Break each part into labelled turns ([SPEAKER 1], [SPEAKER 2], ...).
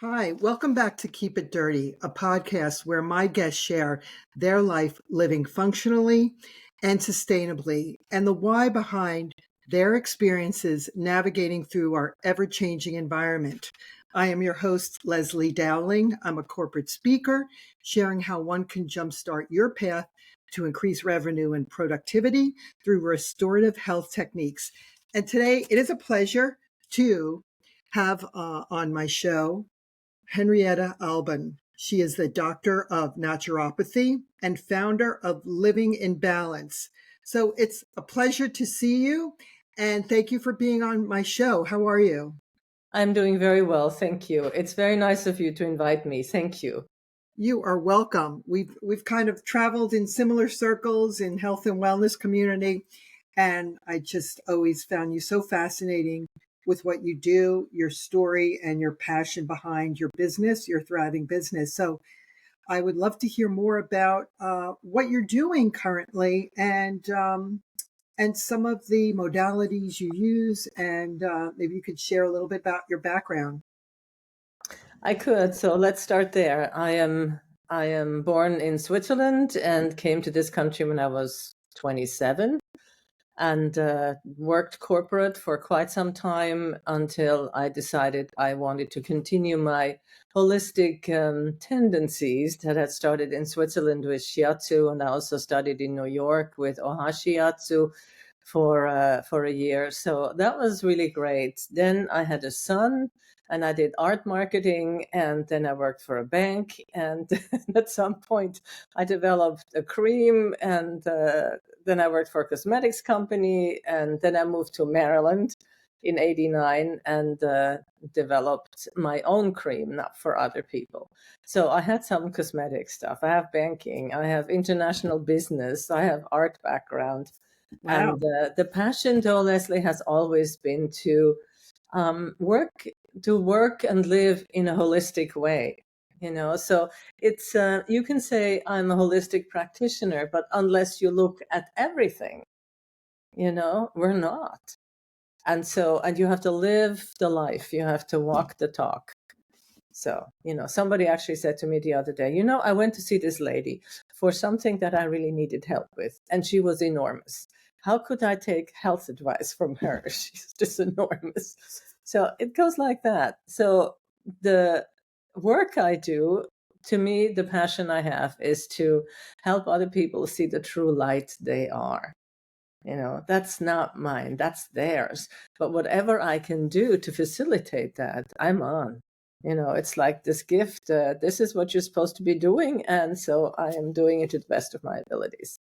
[SPEAKER 1] Hi, welcome back to Keep It Dirty, a podcast where my guests share their life living functionally and sustainably and the why behind their experiences navigating through our ever changing environment. I am your host, Leslie Dowling. I'm a corporate speaker sharing how one can jumpstart your path to increase revenue and productivity through restorative health techniques. And today it is a pleasure to have on my show Henriette Alban. She is the doctor of naturopathy and founder of Living in Balance. So it's a pleasure to see you and thank you for being on my show. How are you?
[SPEAKER 2] I'm doing very well, thank you. It's very nice of you to invite me. Thank you.
[SPEAKER 1] You are welcome. We've kind of traveled in similar circles in health and wellness community, and I just always found you so fascinating with what you do, your story, and your passion behind your business, your thriving business. So I would love to hear more about what you're doing currently and some of the modalities you use, and maybe you could share a little bit about your background.
[SPEAKER 2] I could, so let's start there. I am born in Switzerland and came to this country when I was 27 and worked corporate for quite some time until I decided I wanted to continue my holistic tendencies that had started in Switzerland with shiatsu, and I also studied in New York with ohashiatsu for a year. So that was really great. Then I had a son and I did art marketing, and then I worked for a bank, and at some point I developed a cream, and then I worked for a cosmetics company, and then I moved to Maryland in 89 and developed my own cream, not for other people. So I had some cosmetic stuff. I have banking, I have international business, I have art background.
[SPEAKER 1] Wow.
[SPEAKER 2] And the passion, though, Leslie, has always been to work and live in a holistic way. So it's you can say I'm a holistic practitioner, but unless you look at everything, we're not. And you have to live the life, you have to walk the talk. So, somebody actually said to me the other day, I went to see this lady for something that I really needed help with, and she was enormous. How could I take health advice from her? She's just enormous. So it goes like that. So the work I do, to me, the passion I have is to help other people see the true light they are. That's not mine, that's theirs. But whatever I can do to facilitate that, I'm on. It's like this gift, this is what you're supposed to be doing. And so I am doing it to the best of my abilities.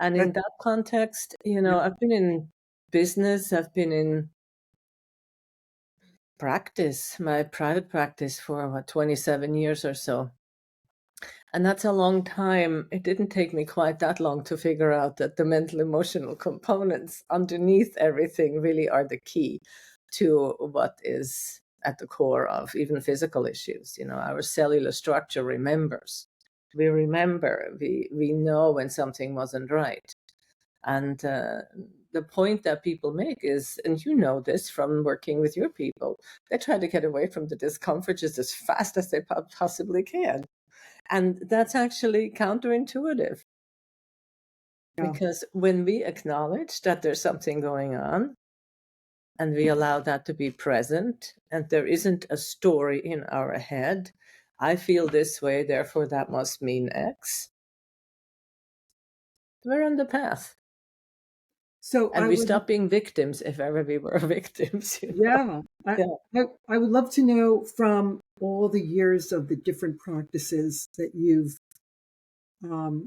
[SPEAKER 2] And in
[SPEAKER 1] That,
[SPEAKER 2] that context,
[SPEAKER 1] yeah.
[SPEAKER 2] I've been in business, I've been in practice, my private practice for 27 years or so. And that's a long time. It didn't take me quite that long to figure out that the mental emotional components underneath everything really are the key to what is at the core of even physical issues. Our cellular structure remembers. We remember, we know when something wasn't right. And the point that people make is, and you know this from working with your people, they try to get away from the discomfort just as fast as they possibly can. And that's actually counterintuitive,
[SPEAKER 1] Yeah.
[SPEAKER 2] because when we acknowledge that there's something going on and we allow that to be present, and there isn't a story in our head, I feel this way, therefore that must mean X, we're on the path.
[SPEAKER 1] So
[SPEAKER 2] And
[SPEAKER 1] I
[SPEAKER 2] we
[SPEAKER 1] would,
[SPEAKER 2] stop being victims if ever we were victims.
[SPEAKER 1] yeah,
[SPEAKER 2] Yeah.
[SPEAKER 1] I would love to know from all the years of the different practices that you've um,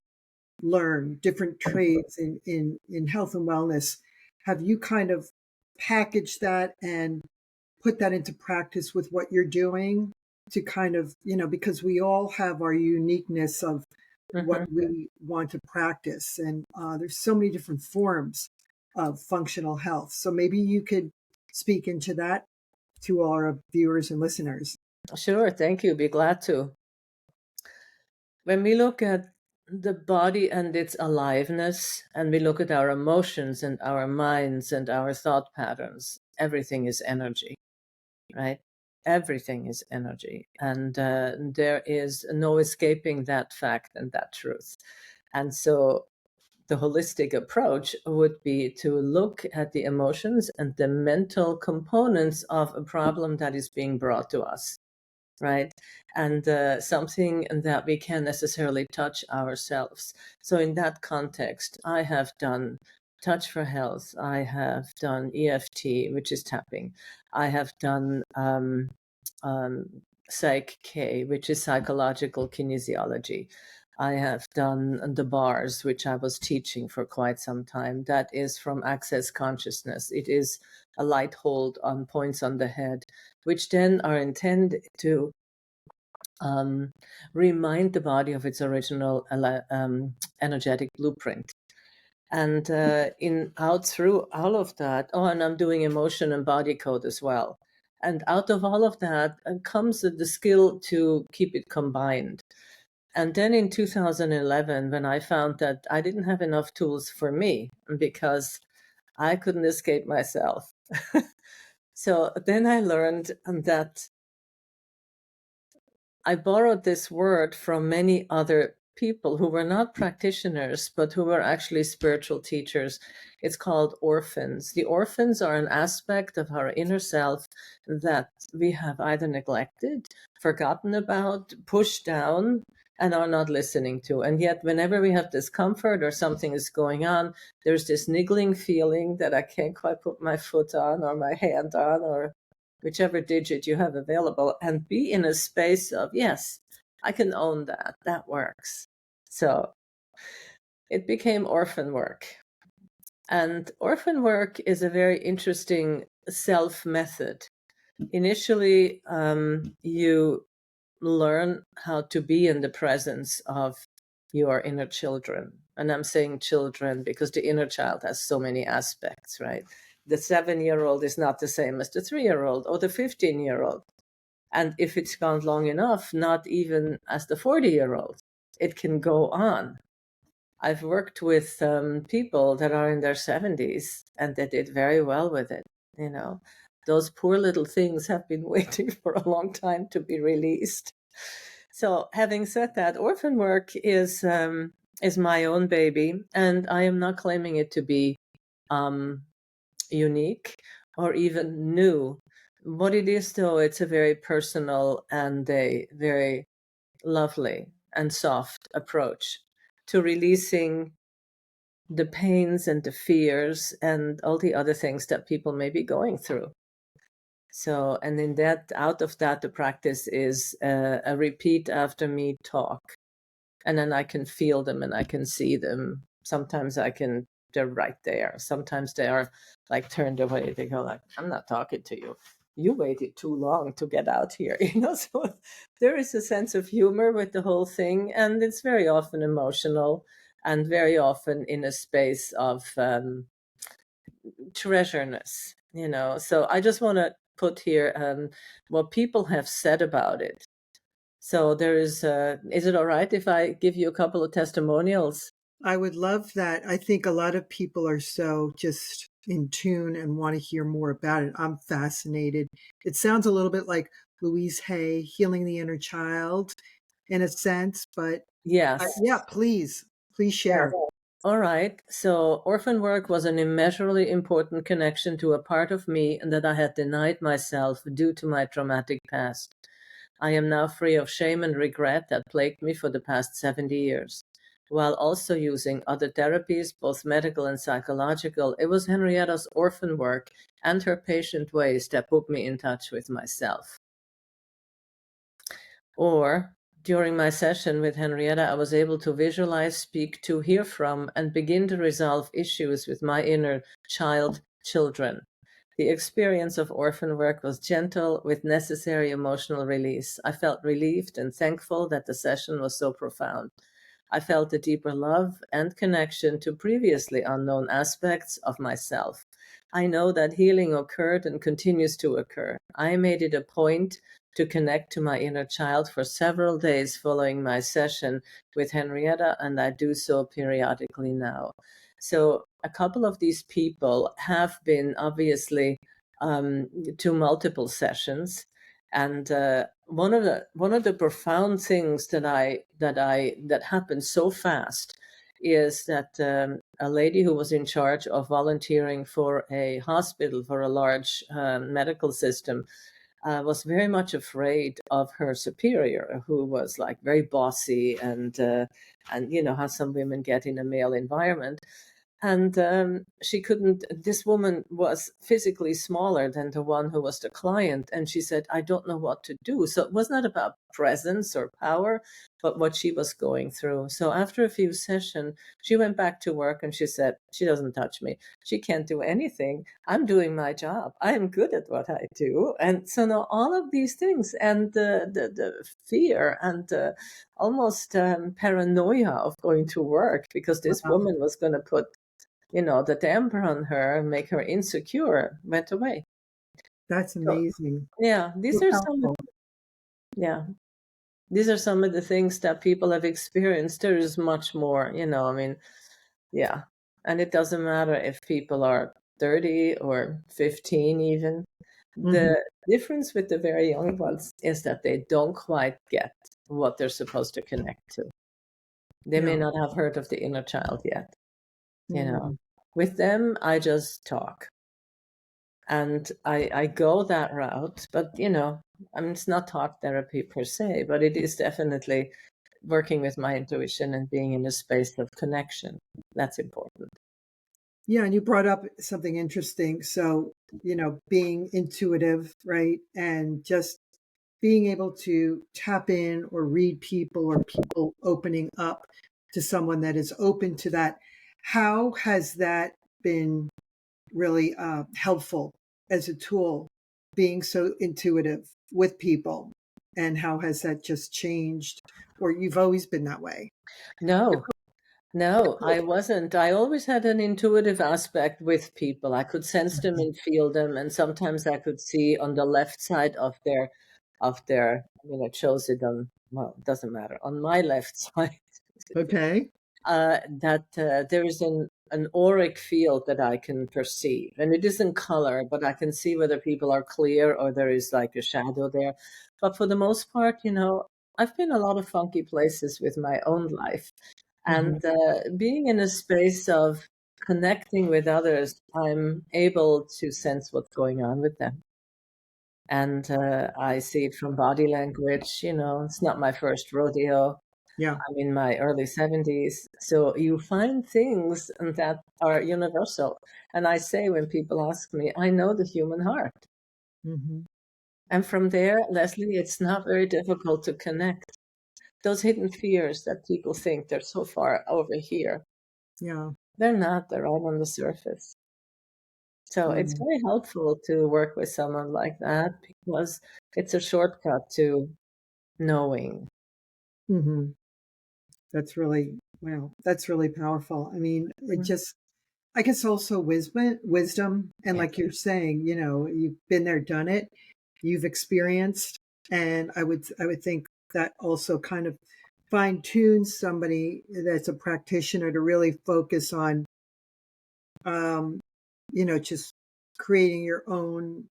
[SPEAKER 1] learned, different trades in health and wellness. Have you kind of packaged that and put that into practice with what you're doing to kind of, because we all have our uniqueness of what
[SPEAKER 2] Mhm.
[SPEAKER 1] we want to practice. And there's so many different forms of functional health. So maybe you could speak into that to our viewers and listeners.
[SPEAKER 2] Sure, thank you. Be glad to. When we look at the body and its aliveness, and we look at our emotions and our minds and our thought patterns, everything is energy, right? everything is energy, and there is no escaping that fact and that truth. And so the holistic approach would be to look at the emotions and the mental components of a problem that is being brought to us, right? And something that we can't necessarily touch ourselves. So in that context, I have done Touch for Health. I have done EFT, which is tapping. I have done Psych K, which is psychological kinesiology. I have done the bars, which I was teaching for quite some time. That is from Access Consciousness. It is a light hold on points on the head, which then are intended to remind the body of its original energetic blueprint. And out through all of that, and I'm doing emotion and body code as well. And out of all of that comes the skill to keep it combined. And then in 2011, when I found that I didn't have enough tools for me because I couldn't escape myself. So then I learned that I borrowed this word from many other people who were not practitioners, but who were actually spiritual teachers. It's called orphans. The orphans are an aspect of our inner self that we have either neglected, forgotten about, pushed down, and are not listening to. And yet, whenever we have discomfort or something is going on, there's this niggling feeling that I can't quite put my foot on or my hand on or whichever digit you have available, and be in a space of, yes, I can own that. That works. So it became orphan work. And orphan work is a very interesting self method. Initially, you learn how to be in the presence of your inner children. And I'm saying children because the inner child has so many aspects, right? The 7-year-old is not the same as the 3-year-old or the 15-year-old. And if it's gone long enough, not even as the 40-year-old, it can go on. I've worked with people that are in their 70s and they did very well with it. You know, those poor little things have been waiting for a long time to be released. So having said that, orphan work is my own baby, and I am not claiming it to be unique or even new. What it is, though, it's a very personal and a very lovely and soft approach to releasing the pains and the fears and all the other things that people may be going through. So, and in that, out of that, the practice is a repeat after me talk. And then I can feel them and I can see them. Sometimes they're right there. Sometimes they are like turned away. They go like, I'm not talking to you. You waited too long to get out here. So there is a sense of humor with the whole thing. And it's very often emotional and very often in a space of treasureness, So I just want to put here what people have said about it. So is it all right if I give you a couple of testimonials?
[SPEAKER 1] I would love that. I think a lot of people are so just in tune and want to hear more about it. I'm fascinated. It sounds a little bit like Louise Hay, Healing the Inner Child, in a sense, but
[SPEAKER 2] yes.
[SPEAKER 1] Yeah, please share.
[SPEAKER 2] Yes. All right. So orphan work was an immeasurably important connection to a part of me that I had denied myself due to my traumatic past. I am now free of shame and regret that plagued me for the past 70 years. While also using other therapies, both medical and psychological, it was Henrietta's orphan work and her patient ways that put me in touch with myself. Or, during my session with Henriette, I was able to visualize, speak to, hear from, and begin to resolve issues with my inner children. The experience of orphan work was gentle with necessary emotional release. I felt relieved and thankful that the session was so profound. I felt a deeper love and connection to previously unknown aspects of myself. I know that healing occurred and continues to occur. I made it a point to connect to my inner child for several days following my session with Henriette, and I do so periodically now. So a couple of these people have been obviously to multiple sessions, And one of the profound things that happened so fast is that a lady who was in charge of volunteering for a hospital, for a large medical system, was very much afraid of her superior, who was like very bossy and you know how some women get in a male environment. And she couldn't, this woman was physically smaller than the one who was the client. And she said, I don't know what to do. So it was not about presence or power, but what she was going through. So after a few sessions, she went back to work and she said, she doesn't touch me. She can't do anything. I'm doing my job. I am good at what I do. And so now all of these things and the fear and almost paranoia of going to work because this
[SPEAKER 1] Wow.
[SPEAKER 2] woman was going to put the damper on her and make her insecure went away.
[SPEAKER 1] That's
[SPEAKER 2] So,
[SPEAKER 1] amazing.
[SPEAKER 2] yeah,
[SPEAKER 1] So powerful.
[SPEAKER 2] yeah, these are some of the things that people have experienced. There is much more, I mean, yeah. And it doesn't matter if people are 30 or 15 even.
[SPEAKER 1] Hmm.
[SPEAKER 2] The difference with the very young ones is that they don't quite get what they're supposed to connect to. They may
[SPEAKER 1] Yeah.
[SPEAKER 2] not have heard of the inner child yet, you know.
[SPEAKER 1] Mm.
[SPEAKER 2] With them, I just talk. And I go that route, but I mean, it's not talk therapy per se, but it is definitely working with my intuition and being in a space of connection. That's important.
[SPEAKER 1] Yeah, and you brought up something interesting. So, being intuitive, right? And just being able to tap in or read people or people opening up to someone that is open to that. How has that been really helpful as a tool, being so intuitive with people? And how has that just changed? Or you've always been that way?
[SPEAKER 2] No, no, I wasn't. I always had an intuitive aspect with people. I could sense them and feel them, and sometimes I could see on the left side I mean, I chose it on, well, it doesn't matter, on my left side.
[SPEAKER 1] Okay.
[SPEAKER 2] That there is an auric field that I can perceive, and it isn't color, but I can see whether people are clear or there is like a shadow there. But for the most part, I've been a lot of funky places with my own life,
[SPEAKER 1] Hmm.
[SPEAKER 2] and being in a space of connecting with others, I'm able to sense what's going on with them. And I see it from body language. It's not my first rodeo.
[SPEAKER 1] Yeah.
[SPEAKER 2] I'm in my early 70s. So you find things that are universal. And I say when people ask me, I know the human heart.
[SPEAKER 1] Hmm.
[SPEAKER 2] And from there, Leslie, it's not very difficult to connect. Those hidden fears that people think they're so far over here,
[SPEAKER 1] Yeah.
[SPEAKER 2] they're not, they're all on the surface. So it's
[SPEAKER 1] Mm.
[SPEAKER 2] very helpful to work with someone like that because it's a shortcut to knowing.
[SPEAKER 1] Hmm. That's really, wow, that's really powerful. I mean, it
[SPEAKER 2] Mhm.
[SPEAKER 1] just, I guess also wisdom. And
[SPEAKER 2] Yeah.
[SPEAKER 1] like you're saying, you've been there, done it, you've experienced. And I would think that also kind of fine tunes somebody that's a practitioner to really focus on, um, just creating your own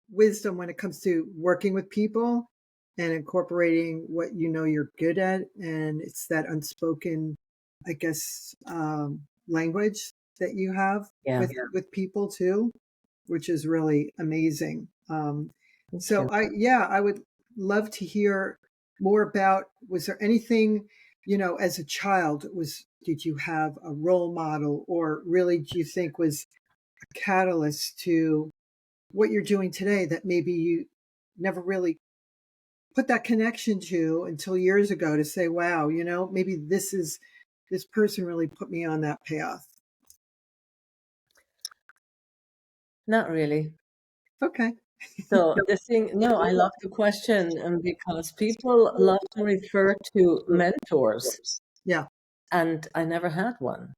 [SPEAKER 1] wisdom when it comes to working with people and incorporating what you're good at. And it's that unspoken, I guess, language that you have
[SPEAKER 2] Yeah.
[SPEAKER 1] with people too, which is really amazing.
[SPEAKER 2] Thank
[SPEAKER 1] So
[SPEAKER 2] you.
[SPEAKER 1] I would love to hear more about, was there anything, as a child, did you have a role model, or really do you think was a catalyst to what you're doing today that maybe you never really put that connection to until years ago, to say, wow, maybe this person really put me on that path?
[SPEAKER 2] Not really.
[SPEAKER 1] Okay.
[SPEAKER 2] So the thing, no, I love the question, because people love to refer to mentors,
[SPEAKER 1] Yeah.
[SPEAKER 2] and I never had one.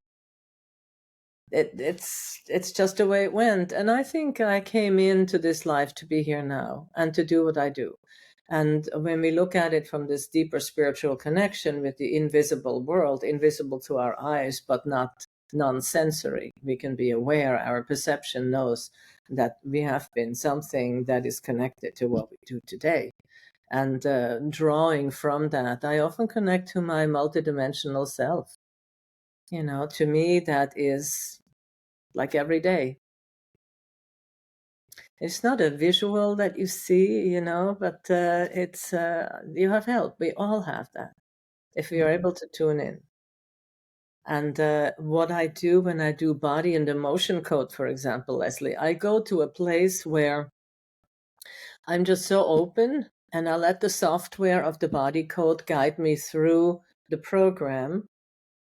[SPEAKER 2] It's just the way it went, and I think I came into this life to be here now and to do what I do. And when we look at it from this deeper spiritual connection with the invisible world, invisible to our eyes, but not non-sensory, we can be aware, our perception knows that we have been something that is connected to what we do today. And drawing from that, I often connect to my multidimensional self. To me, that is like every day. It's not a visual that you see, but it's you have help. We all have that if we are able to tune in. And what I do when I do body and emotion code, for example, Leslie, I go to a place where I'm just so open, and I let the software of the body code guide me through the program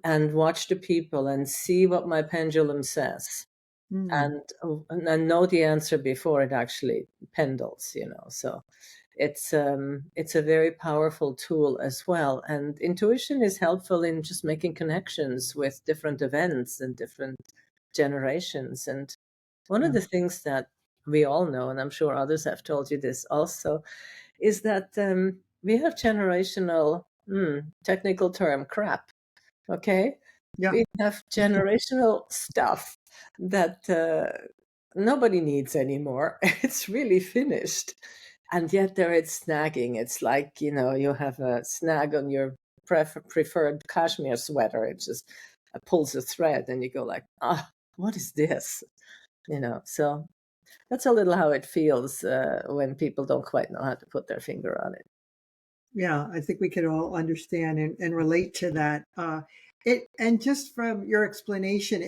[SPEAKER 2] and watch the people and see what my pendulum says. And know the answer before it actually pendles, So it's a very powerful tool as well. And intuition is helpful in just making connections with different events and different generations. And one of the things that we all know, and I'm sure others have told you this also, is that we have generational, technical term, crap. Okay?
[SPEAKER 1] Yeah.
[SPEAKER 2] We have generational stuff that nobody needs anymore. It's really finished. And yet there it's snagging. It's like, you have a snag on your preferred cashmere sweater. It just pulls a thread and you go like, what is this? So that's a little how it feels when people don't quite know how to put their finger on it.
[SPEAKER 1] Yeah, I think we can all understand and relate to that. And just from your explanation,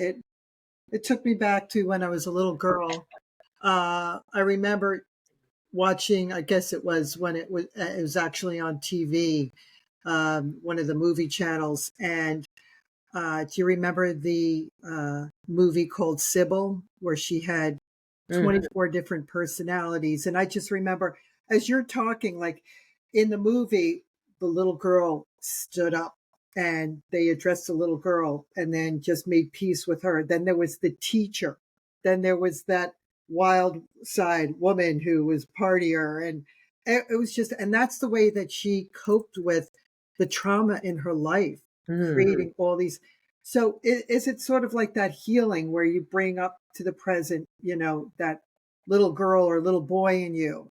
[SPEAKER 1] it took me back to when I was a little girl. I remember watching. I guess it was when it was actually on TV, one of the movie channels. And do you remember the movie called Sybil, where she had 24 different personalities? And I just remember, as you're talking, like in the movie, the little girl stood up and they addressed the little girl and then just made peace with her. Then there was the teacher. Then there was that wild side woman who was partier. And it was just, and that's the way that she coped with the trauma in her life, creating all these. So is it sort of like that healing where you bring up to the present, that little girl or little boy in you?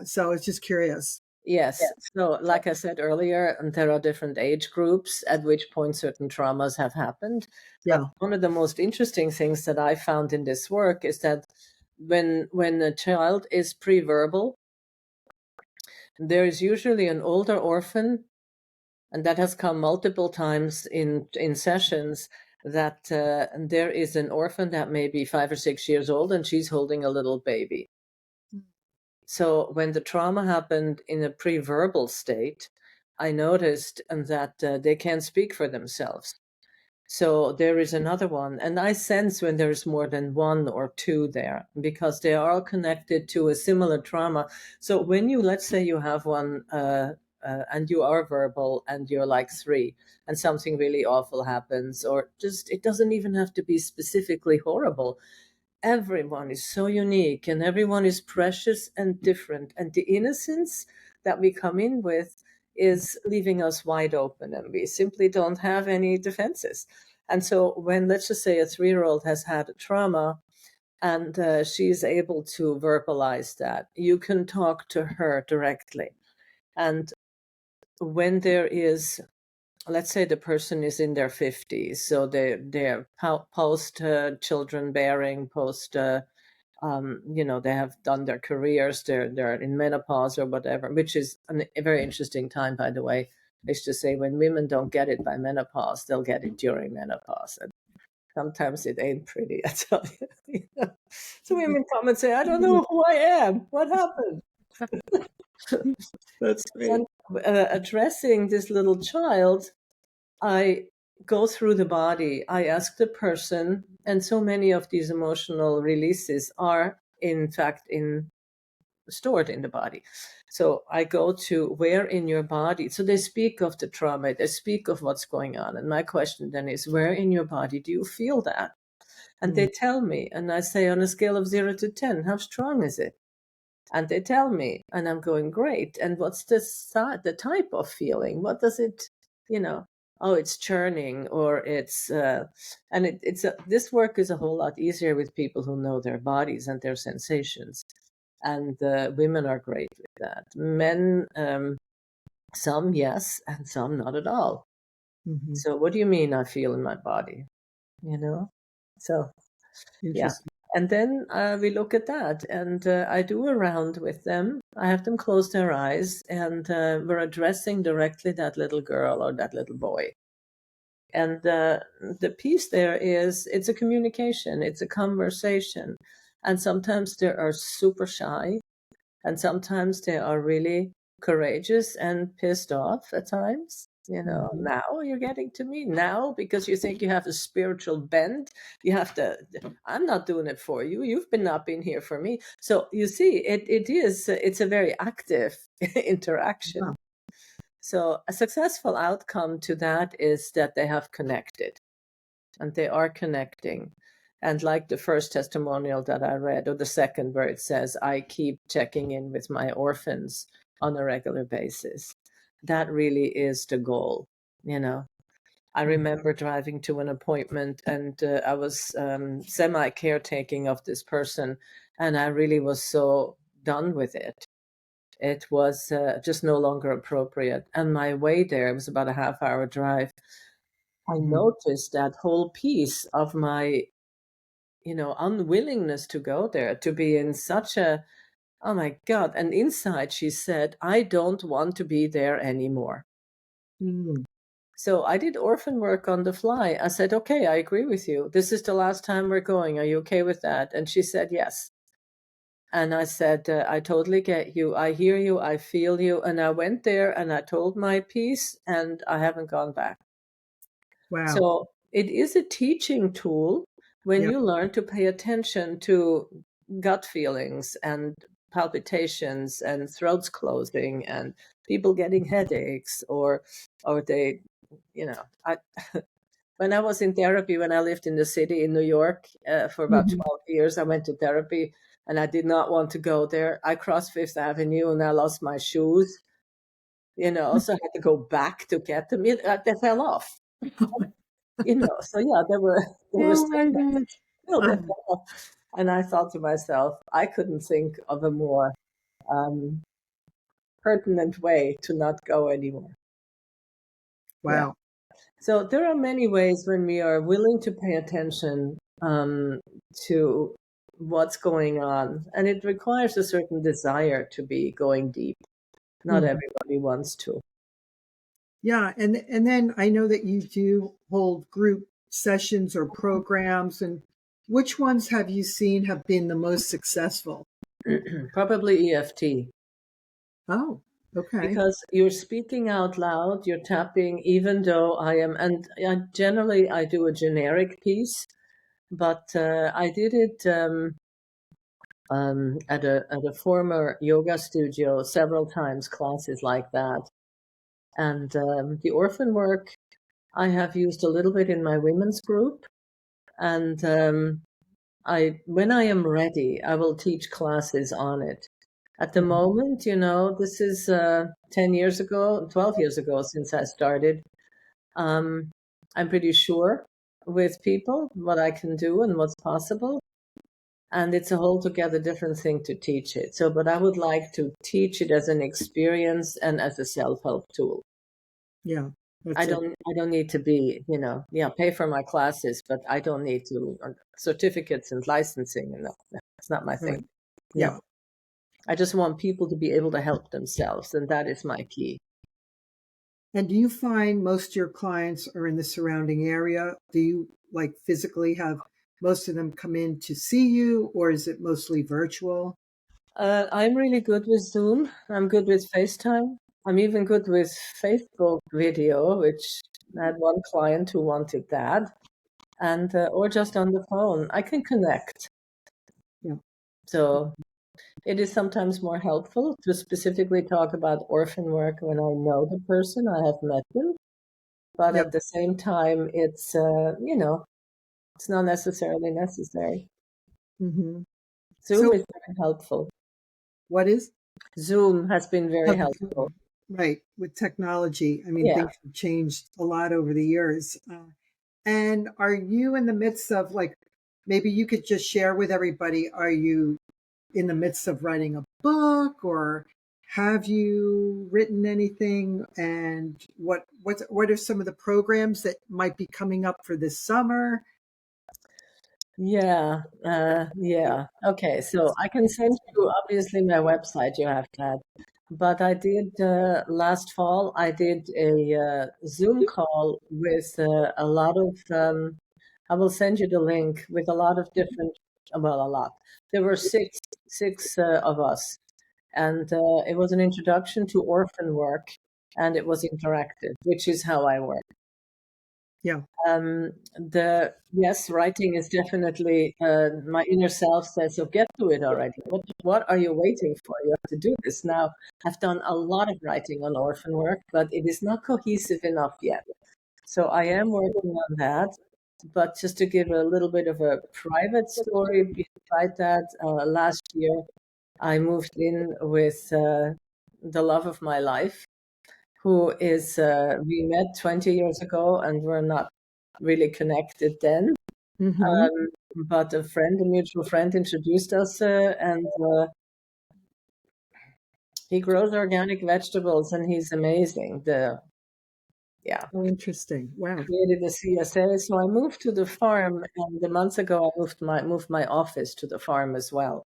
[SPEAKER 1] So it's just curious.
[SPEAKER 2] Yes. So, like I said earlier, there are different age groups at which point certain traumas have happened. But
[SPEAKER 1] Yeah.
[SPEAKER 2] one of the most interesting things that I found in this work is that when a child is pre-verbal, there is usually an older orphan, and that has come multiple times in sessions, that there is an orphan that may be 5 or 6 years old and she's holding a little baby. So when the trauma happened in a pre-verbal state, I noticed that they can't speak for themselves. So there is another one. And I sense when there's more than one or two there, because they are all connected to a similar trauma. So when let's say you have one and you are verbal and you're like 3 and something really awful happens, or just, it doesn't even have to be specifically horrible. Everyone is so unique and everyone is precious and different. And the innocence that we come in with is leaving us wide open, and we simply don't have any defenses. And so when, let's just say, a 3-year-old has had a trauma and she is able to verbalize that, you can talk to her directly. And when there is, let's say the person is in their 50s, so they're post children bearing, post they have done their careers, they're in menopause or whatever, which is a very interesting time, by the way. Is to say, when women don't get it by menopause, they'll get it during menopause, and sometimes it ain't pretty, I tell you. So women come and say, I don't know who I am, what happened?
[SPEAKER 1] That's great.
[SPEAKER 2] And addressing this little child, I go through the body, I ask the person, and so many of these emotional releases are in fact stored in the body. So I go to where in your body. So they speak of the trauma, they speak of what's going on. And my question then is, where in your body do you feel that? And they tell me, and I say, on a scale of 0 to 10, how strong is it? And they tell me, and I'm going, great. And what's the type of feeling? What does it, oh, it's churning, or it's and this work is a whole lot easier with people who know their bodies and their sensations, and women are great with that. Men, some yes, and some not at all.
[SPEAKER 1] Hmm.
[SPEAKER 2] So what do you mean I feel in my body? So yeah.
[SPEAKER 1] Interesting.
[SPEAKER 2] And then we look at that, and I do a round with them. I have them close their eyes, and we're addressing directly that little girl or that little boy. And the piece there is, it's a communication, it's a conversation. And sometimes they are super shy, and sometimes they are really courageous and pissed off at times.
[SPEAKER 1] Hmm.
[SPEAKER 2] Now you're getting to me now because you think you have a spiritual bend. You have to, I'm not doing it for you. You've been not been here for me. So you see, it's a very active interaction.
[SPEAKER 1] Wow.
[SPEAKER 2] So a successful outcome to that is that they have connected, and they are connecting. And like the first testimonial that I read, or the second, where it says, I keep checking in with my orphans on a regular basis. That really is the goal. I
[SPEAKER 1] Mhm.
[SPEAKER 2] remember driving to an appointment, and I was semi caretaking of this person, and I really was so done with it. It was just no longer appropriate. And my way there, it was about a half-hour drive. I
[SPEAKER 1] Mhm.
[SPEAKER 2] noticed that whole piece of my unwillingness to go there, to be in such a, oh my God. And inside she said, I don't want to be there anymore.
[SPEAKER 1] Mm.
[SPEAKER 2] So I did orphan work on the fly. I said, okay, I agree with you. This is the last time we're going. Are you okay with that? And she said, yes. And I said, I totally get you. I hear you. I feel you. And I went there and I told my piece, and I haven't gone back.
[SPEAKER 1] Wow.
[SPEAKER 2] So it is a teaching tool when
[SPEAKER 1] Yeah.
[SPEAKER 2] you learn to pay attention to gut feelings and palpitations and throats closing and people getting headaches, or they, I when I was in therapy, when I lived in the city in New York for about
[SPEAKER 1] Mhm.
[SPEAKER 2] 12 years, I went to therapy, and I did not want to go there. I crossed Fifth Avenue and I lost my shoes, so I had to go back to get them. They fell off. So yeah, they were
[SPEAKER 1] Oh
[SPEAKER 2] still
[SPEAKER 1] my gosh.
[SPEAKER 2] there. And I thought to myself, I couldn't think of a more um, pertinent way to not go anymore. Yeah.
[SPEAKER 1] Wow.
[SPEAKER 2] So there are many ways when we are willing to pay attention to what's going on, and it requires a certain desire to be going deep. Not
[SPEAKER 1] Mhm.
[SPEAKER 2] everybody wants to.
[SPEAKER 1] Yeah, and then I know that you do hold group sessions or programs, and which ones have you seen have been the most successful?
[SPEAKER 2] Probably EFT.
[SPEAKER 1] Oh, okay.
[SPEAKER 2] Because you're speaking out loud, you're tapping, even though and generally I do a generic piece, but I did it at a former yoga studio several times, classes like that. And the orphan work I have used a little bit in my women's group, and when I am ready, I will teach classes on it. At the
[SPEAKER 1] Mhm.
[SPEAKER 2] moment, this is 10 years ago, 12 years ago since I started. Um, I'm pretty sure with people what I can do and what's possible. And it's a altogether different thing to teach it. So, but I would like to teach it as an experience and as a self-help tool.
[SPEAKER 1] Yeah,
[SPEAKER 2] I
[SPEAKER 1] that's it.
[SPEAKER 2] don't, I don't need to be, pay for my classes, but I don't need to certificates and licensing, and that's not my thing.
[SPEAKER 1] Right. Yeah.
[SPEAKER 2] No, I just want people to be able to help themselves, and that is my key.
[SPEAKER 1] And do you find most of your clients are in the surrounding area? Do you like physically have most of them come in to see you, or is it mostly virtual?
[SPEAKER 2] I'm really good with Zoom. I'm good with FaceTime. I'm even good with Facebook video, which I had one client who wanted that, and or just on the phone. I can connect.
[SPEAKER 1] Yeah.
[SPEAKER 2] So it is sometimes more helpful to specifically talk about orphan work when I know the person, I have met them. But
[SPEAKER 1] Yep.
[SPEAKER 2] at the same time, it's not necessarily necessary.
[SPEAKER 1] Hmm.
[SPEAKER 2] Zoom
[SPEAKER 1] So
[SPEAKER 2] is very helpful.
[SPEAKER 1] what is?
[SPEAKER 2] Zoom has been very
[SPEAKER 1] Oh,
[SPEAKER 2] helpful.
[SPEAKER 1] Right. With technology, I mean,
[SPEAKER 2] Yeah.
[SPEAKER 1] things have changed a lot over the years. And are you in the midst of, like, maybe you could just share with everybody, are you in the midst of writing a book, or have you written anything? And what are some of the programs that might be coming up for this summer?
[SPEAKER 2] Yeah, yeah. Okay, so I can send you obviously my website. You have that, but I did last fall. I did a Zoom call with a lot of. I will send you the link with a lot of different. Well, a lot. There were six of us, and it was an introduction to orphan work, and it was interactive, which is how I work.
[SPEAKER 1] Yeah.
[SPEAKER 2] The yes, writing is definitely my inner self says, so get to it already. What are you waiting for? You have to do this now. I've done a lot of writing on orphan work, but it is not cohesive enough yet. So I am working on that. But just to give a little bit of a private story beside that, last year I moved in with the love of my life, who is we met 20 years ago and we're not really connected then.
[SPEAKER 1] Mm-hmm.
[SPEAKER 2] But a friend, a mutual friend, introduced us, and he grows organic vegetables, and he's amazing. Yeah,
[SPEAKER 1] Oh, interesting. Wow.
[SPEAKER 2] created a CSA. So I moved to the farm, and a month ago I moved my office to the farm as well.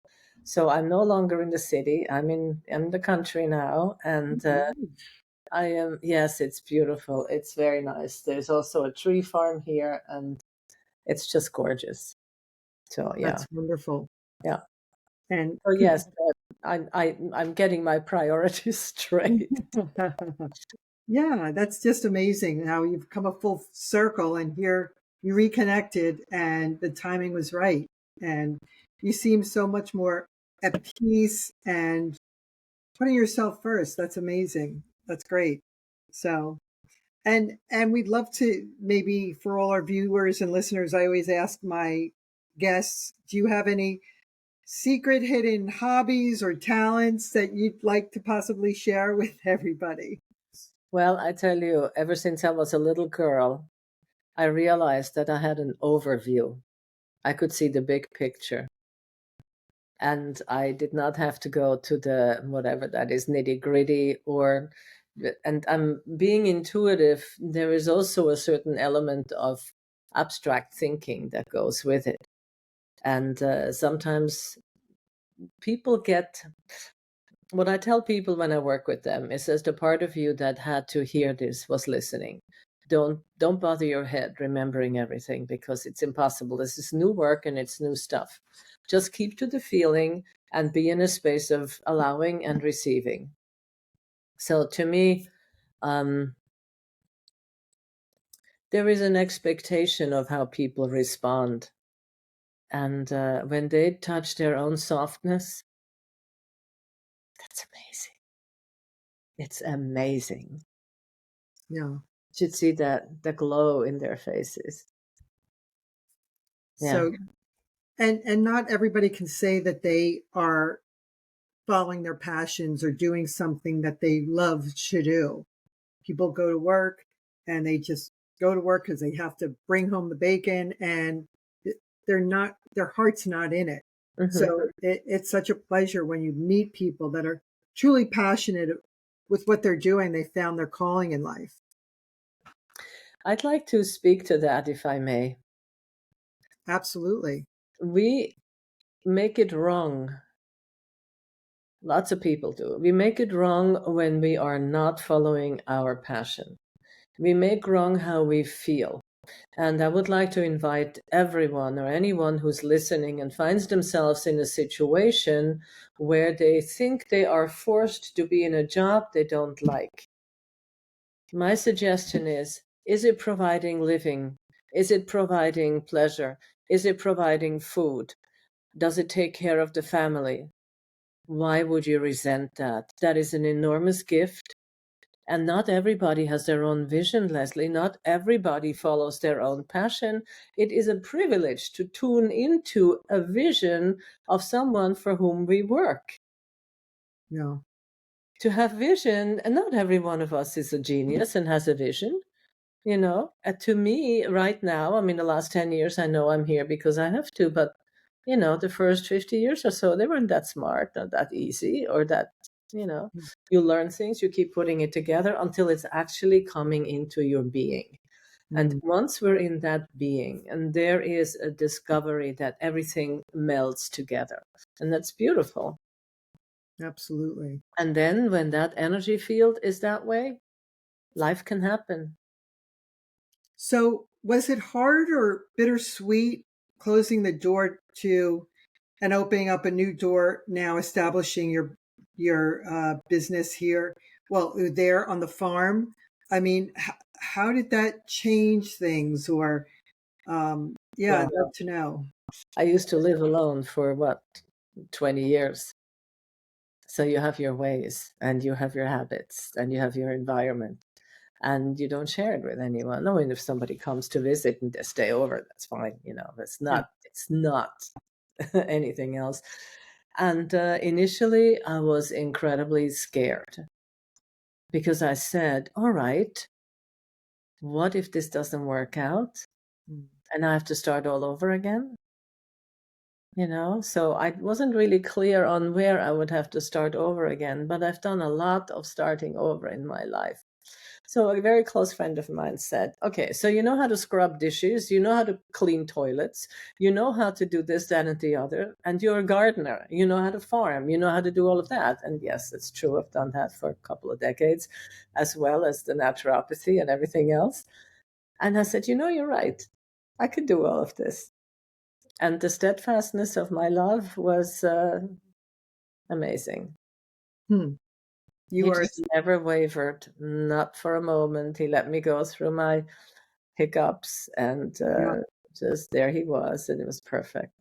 [SPEAKER 2] So I'm no longer in the city. I'm in the country now, and I am. Yes, it's beautiful. It's very nice. There's also a tree farm here, and it's just gorgeous. So yeah,
[SPEAKER 1] That's wonderful.
[SPEAKER 2] yeah.
[SPEAKER 1] And
[SPEAKER 2] So
[SPEAKER 1] people,
[SPEAKER 2] yes, I'm getting my priorities straight.
[SPEAKER 1] yeah, that's just amazing how you've come a full circle and here you reconnected and the timing was right. And you seem so much more at peace and putting yourself first. That's amazing. That's great. So, and we'd love to, maybe for all our viewers and listeners, I always ask my guests, do you have any secret hidden hobbies or talents that you'd like to possibly share with everybody?
[SPEAKER 2] Well, I tell you, ever since I was a little girl, I realized that I had an overview. I could see the big picture, and I did not have to go to the whatever that is nitty gritty or. And I'm being intuitive. There is also a certain element of abstract thinking that goes with it, and sometimes people get what I tell people when I work with them is as the part of you that had to hear this was listening. Don't bother your head remembering everything because it's impossible. This is new work and it's new stuff. Just keep to the feeling and be in a space of allowing and receiving. So to me, um, there is an expectation of how people respond. And when they touch their own softness, that's amazing. It's amazing.
[SPEAKER 1] Yeah.
[SPEAKER 2] Should see that the glow in their faces. Yeah.
[SPEAKER 1] So, and not everybody can say that they are following their passions or doing something that they love to do. People go to work and they just go to work because they have to bring home the bacon, and they're not, their heart's not in it.
[SPEAKER 2] Hmm.
[SPEAKER 1] So it's such a pleasure when you meet people that are truly passionate with what they're doing. They found their calling in life.
[SPEAKER 2] I'd like to speak to that, if I may.
[SPEAKER 1] Absolutely.
[SPEAKER 2] We make it wrong. Lots of people do. We make it wrong when we are not following our passion. We make wrong how we feel. And I would like to invite everyone or anyone who's listening and finds themselves in a situation where they think they are forced to be in a job they don't like. My suggestion is it providing living? Is it providing pleasure? Is it providing food? Does it take care of the family? Why would you resent that? That is an enormous gift. And not everybody has their own vision, Leslie. Not everybody follows their own passion. It is a privilege to tune into a vision of someone for whom we work.
[SPEAKER 1] Yeah.
[SPEAKER 2] to have vision, and not every one of us is a genius and has a vision, you know. To me right now, I mean, the last 10 years, I know I'm here because I have to, but you know, the first 50 years or so, they weren't that smart, not that easy, or that, you know, you learn things, you keep putting it together until it's actually coming into your being. And once we're in that being, and there is a discovery that everything melts together, and that's beautiful.
[SPEAKER 1] Absolutely.
[SPEAKER 2] And then when that energy field is that way, life can happen.
[SPEAKER 1] So, was it hard or bittersweet closing the door to and opening up a new door now, establishing your business here? Well, there on the farm. I mean, how did that change things? Or, yeah, I'd
[SPEAKER 2] Well,
[SPEAKER 1] love to know.
[SPEAKER 2] I used to live alone for what, 20 years. So you have your ways and you have your habits and you have your environment, and you don't share it with anyone. I mean, if somebody comes to visit and they stay over, that's fine. You know,
[SPEAKER 1] Yeah.
[SPEAKER 2] it's not anything else. And initially, I was incredibly scared because I said, all right, what if this doesn't work out and I have to start all over again? You know, so I wasn't really clear on where I would have to start over again, but I've done a lot of starting over in my life. So a very close friend of mine said, okay, so you know how to scrub dishes, you know how to clean toilets, you know how to do this, that, and the other, and you're a gardener, you know how to farm, you know how to do all of that. And yes, it's true, I've done that for a couple of decades, as well as the naturopathy and everything else. And I said, you know, you're right. I could do all of this. And the steadfastness of my love was amazing.
[SPEAKER 1] You
[SPEAKER 2] He
[SPEAKER 1] are,
[SPEAKER 2] just never wavered, not for a moment. He let me go through my hiccups, and
[SPEAKER 1] yeah.
[SPEAKER 2] just there he was, and it was perfect.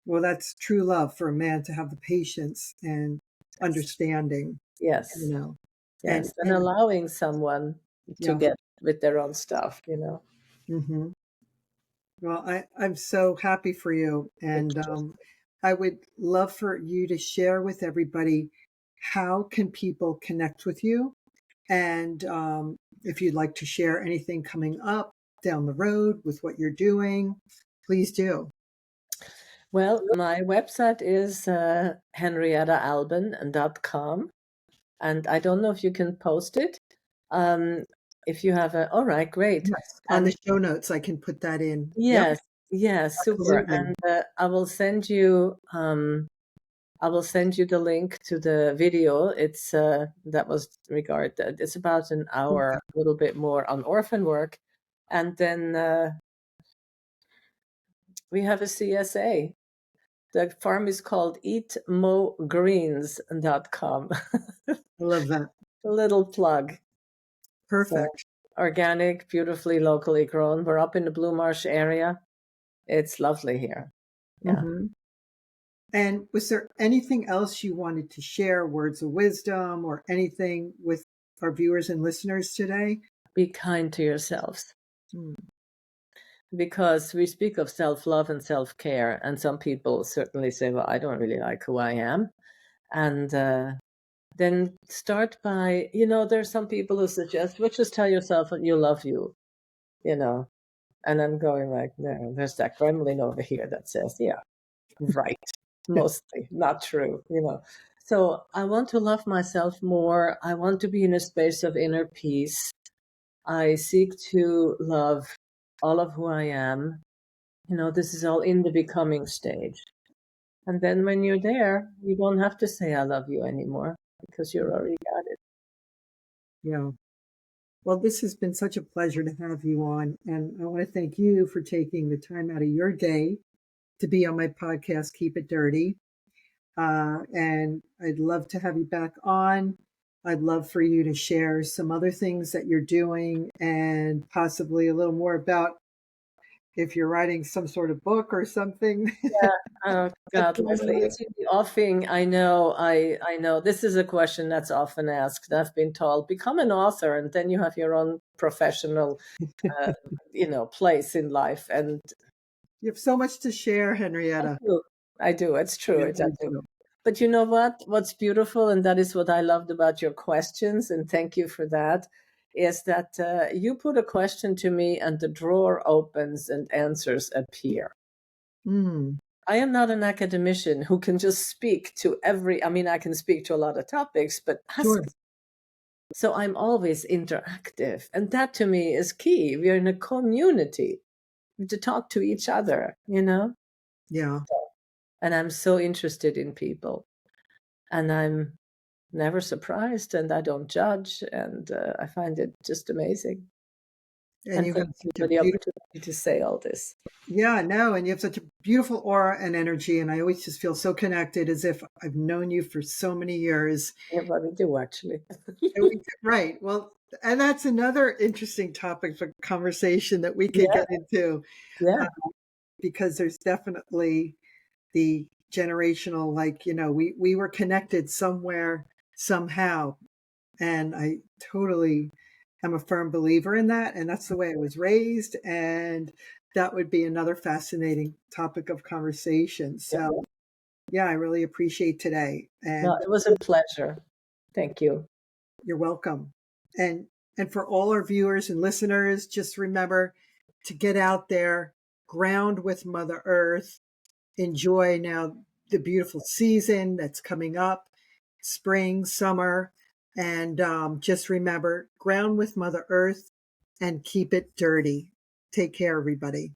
[SPEAKER 1] Well, that's true love for a man to have the patience and understanding,
[SPEAKER 2] Yes,
[SPEAKER 1] you know,
[SPEAKER 2] yes, and
[SPEAKER 1] and
[SPEAKER 2] allowing someone to
[SPEAKER 1] yeah.
[SPEAKER 2] get with their own stuff, you know.
[SPEAKER 1] Hmm. Well, I'm so happy for you.
[SPEAKER 2] Thank
[SPEAKER 1] And
[SPEAKER 2] you.
[SPEAKER 1] I would love for you to share with everybody how can people connect with you? And if you'd like to share anything coming up down the road with what you're doing, please do.
[SPEAKER 2] Well, my website is henriettaalban.com, and I don't know if you can post it. Um, if you have all right, great.
[SPEAKER 1] Yes. On
[SPEAKER 2] And
[SPEAKER 1] the show notes, I can put that in. Yep,
[SPEAKER 2] yes, yes, super.
[SPEAKER 1] absolutely.
[SPEAKER 2] And I will send you the link to the video. It's that was regarded. It's about an hour,
[SPEAKER 1] Okay.
[SPEAKER 2] a little bit more on orphan work, and then we have a CSA. The farm is called eatmogreens.com.
[SPEAKER 1] I love that.
[SPEAKER 2] A little plug. So
[SPEAKER 1] Perfect.
[SPEAKER 2] organic, beautifully locally grown. We're up in the Blue Marsh area. It's lovely here. Yeah.
[SPEAKER 1] Hmm. And was there anything else you wanted to share, words of wisdom or anything with our viewers and listeners today?
[SPEAKER 2] Be kind to yourselves,
[SPEAKER 1] Mm.
[SPEAKER 2] because we speak of self-love and self-care, and some people certainly say, well, I don't really like who I am. And then start by, you know, there's some people who suggest, well, just tell yourself that you love you, you know. And I'm going like, no, there's that gremlin over here that says, yeah, right, mostly not true, you know. So I want to love myself more. I want to be in a space of inner peace. I seek to love all of who I am. You know, this is all in the becoming stage. And then when you're there, you don't have to say I love you anymore because you're already got it.
[SPEAKER 1] Yeah. Well, this has been such a pleasure to have you on. And I want to thank you for taking the time out of your day to be on my podcast, Keep It Dirty. And I'd love to have you back on. I'd love for you to share some other things that you're doing and possibly a little more about if you're writing some sort of book or something.
[SPEAKER 2] Yeah. Oh God, Leslie, it's in the offing. I know. This is a question that's often asked. I've been told, become an author, and then you have your own professional, uh, you know, place in life. And
[SPEAKER 1] You have so much to share,
[SPEAKER 2] I
[SPEAKER 1] Henrietta.
[SPEAKER 2] do. I do. It's true.
[SPEAKER 1] You
[SPEAKER 2] I
[SPEAKER 1] really
[SPEAKER 2] do.
[SPEAKER 1] do.
[SPEAKER 2] But you know what? What's beautiful, and that is what I loved about your questions, and thank you for that, is that you put a question to me and the drawer opens and answers appear.
[SPEAKER 1] Mm,
[SPEAKER 2] I am not an academician who can just speak to I mean, I can speak to a lot of topics, but
[SPEAKER 1] sure.
[SPEAKER 2] ask. So I'm always interactive. And that to me is key. We're in a community to talk to each other, you know?
[SPEAKER 1] Yeah.
[SPEAKER 2] And I'm so interested in people. And I'm never surprised and I don't judge. And I find it just amazing.
[SPEAKER 1] And
[SPEAKER 2] And
[SPEAKER 1] you
[SPEAKER 2] thank
[SPEAKER 1] have
[SPEAKER 2] you
[SPEAKER 1] such
[SPEAKER 2] for
[SPEAKER 1] a
[SPEAKER 2] the
[SPEAKER 1] beautiful,
[SPEAKER 2] opportunity to say all this.
[SPEAKER 1] yeah, no, and you have such a beautiful aura and energy. And I always just feel so connected as if I've known you for so many years.
[SPEAKER 2] Yeah, but we do actually.
[SPEAKER 1] Right. Well, and that's another interesting topic for conversation that we could
[SPEAKER 2] Yeah,
[SPEAKER 1] get into, uh,
[SPEAKER 2] yeah,
[SPEAKER 1] because there's definitely the generational, like, we were connected somewhere, somehow. And I totally am a firm believer in that. And that's the way I was raised. And that would be another fascinating topic of conversation.
[SPEAKER 2] yeah.
[SPEAKER 1] So, yeah, I really appreciate today.
[SPEAKER 2] No,
[SPEAKER 1] And
[SPEAKER 2] it was a pleasure. Thank you.
[SPEAKER 1] you're welcome. And for all our viewers and listeners, just remember to get out there, ground with Mother Earth, enjoy now the beautiful season that's coming up, spring, summer, and just remember, ground with Mother Earth and keep it dirty. Take care, everybody.